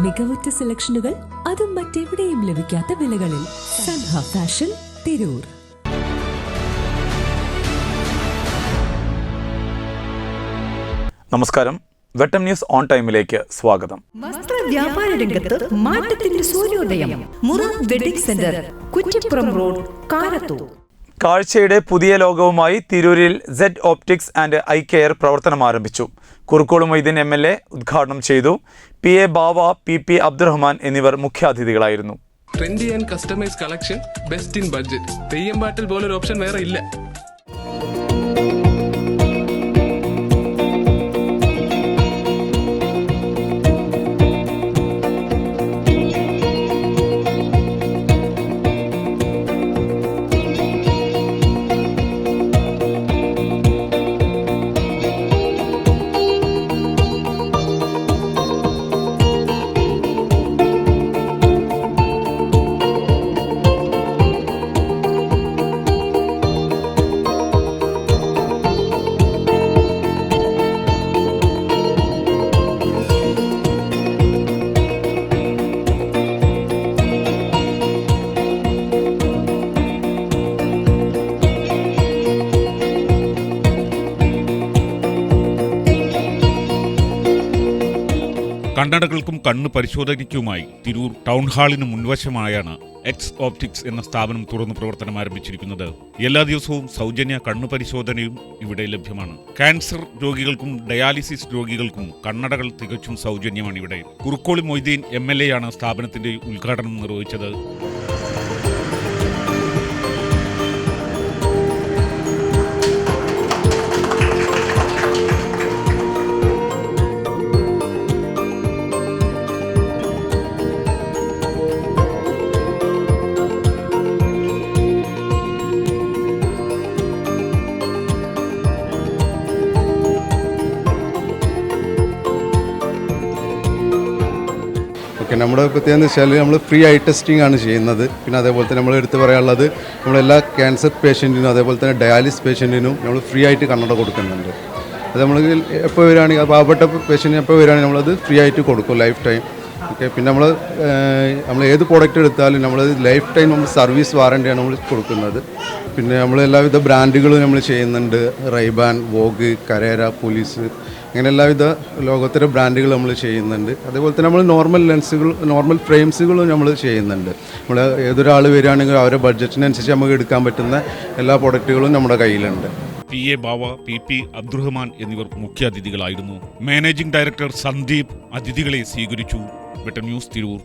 മികവുറ്റ സെലക്ഷനുകൾ, അതും മറ്റെവിടെയും ലഭിക്കാത്ത വിലകളിൽ. സൻഹ ഫാഷൻ, തിരൂർ. നമസ്കാരം. വെട്ടം ന്യൂസ് ഓൺ ടൈമിലേക്ക് സ്വാഗതം. വസ്ത്ര വ്യാപാര രംഗത്ത് മാറ്റത്തിന്റെ സൂര്യോദയം. Murad wedding centre, Kuttippuram road, Karathur. കാഴ്ചയുടെ പുതിയ ലോകവുമായി തിരൂരിൽ Z optics and eye care പ്രവർത്തനം ആരംഭിച്ചു. കുറുക്കോളി മൊയ്തീൻ MLA ഉദ്ഘാടനം ചെയ്തു. PA ബാവ, PP അബ്ദുറഹ്മാൻ എന്നിവർ മുഖ്യാതിഥികളായിരുന്നു. Trendy and customise collection, best in budget. Theyyam പാട്ടിൽ പോലൊരു ഓപ്ഷൻ വേറെ ഇല്ല. കണ്ണടകൾക്കും കണ്ണ് പരിശോധനയ്ക്കുമായി തിരൂർ ടൗൺ ഹാളിന് മുൻവശമായാണ് എക്സ് ഓപ്റ്റിക്സ് എന്ന സ്ഥാപനം തുറന്ന് പ്രവർത്തനം ആരംഭിച്ചിരിക്കുന്നത്. എല്ലാ ദിവസവും സൗജന്യ കണ്ണു പരിശോധനയും ഇവിടെ ലഭ്യമാണ്. ക്യാൻസർ രോഗികൾക്കും ഡയാലിസിസ് രോഗികൾക്കും കണ്ണടകൾ തികച്ചും സൗജന്യമാണ് ഇവിടെ. കുറുക്കോളി മൊയ്തീൻ MLA ആണ് സ്ഥാപനത്തിന്റെ ഉദ്ഘാടനം നിർവഹിച്ചത്. നമ്മുടെ പ്രത്യേകത എന്ന് വെച്ചാൽ നമ്മൾ ഫ്രീ ഐ ടെസ്റ്റിംഗ് ആണ് ചെയ്യുന്നത്. പിന്നെ അതേപോലെ തന്നെ നമ്മൾ എടുത്ത് പറയാനുള്ളത്, നമ്മളെല്ലാ ക്യാൻസർ പേഷ്യൻറ്റിനും അതേപോലെ തന്നെ ഡയാലിസിസ് പേഷ്യൻറ്റിനും നമ്മൾ ഫ്രീ ആയിട്ട് കണ്ണട കൊടുക്കുന്നുണ്ട്. അത് നമ്മൾ എപ്പോൾ വരികയാണെങ്കിൽ പാവപ്പെട്ട പേഷ്യൻറ്റിന് എപ്പോൾ വരികയാണെങ്കിൽ നമ്മളത് ഫ്രീ ആയിട്ട് കൊടുക്കും, ലൈഫ് ടൈം. ഓക്കെ. പിന്നെ നമ്മൾ ഏത് പ്രോഡക്റ്റ് എടുത്താലും നമ്മൾ ലൈഫ് ടൈം നമ്മൾ സർവീസ് വാറണ്ടിയാണ് നമ്മൾ കൊടുക്കുന്നത്. പിന്നെ നമ്മൾ എല്ലാവിധ ബ്രാൻഡുകളും നമ്മൾ ചെയ്യുന്നുണ്ട്. റൈബാൻ, വോഗ്, കരേര, പോലീസ്, അങ്ങനെ എല്ലാവിധ ലോകോത്തര ബ്രാൻഡുകൾ നമ്മൾ ചെയ്യുന്നുണ്ട്. അതേപോലെ തന്നെ നമ്മൾ നോർമൽ ലെൻസുകൾ, നോർമൽ ഫ്രെയിംസുകളും നമ്മൾ ചെയ്യുന്നുണ്ട്. നമ്മൾ ഏതൊരാൾ വരികയാണെങ്കിൽ അവരുടെ ബഡ്ജറ്റിനനുസരിച്ച് നമുക്ക് എടുക്കാൻ പറ്റുന്ന എല്ലാ പ്രൊഡക്റ്റുകളും നമ്മുടെ കയ്യിലുണ്ട്. PA ബാവ, PP അബ്ദുറഹ്മാൻ എന്നിവർ മുഖ്യാതിഥികളായിരുന്നു. മാനേജിംഗ് ഡയറക്ടർ സന്ദീപ് അതിഥികളെ സ്വീകരിച്ചു. വെട്ടം ന്യൂസ്, തിരൂർ.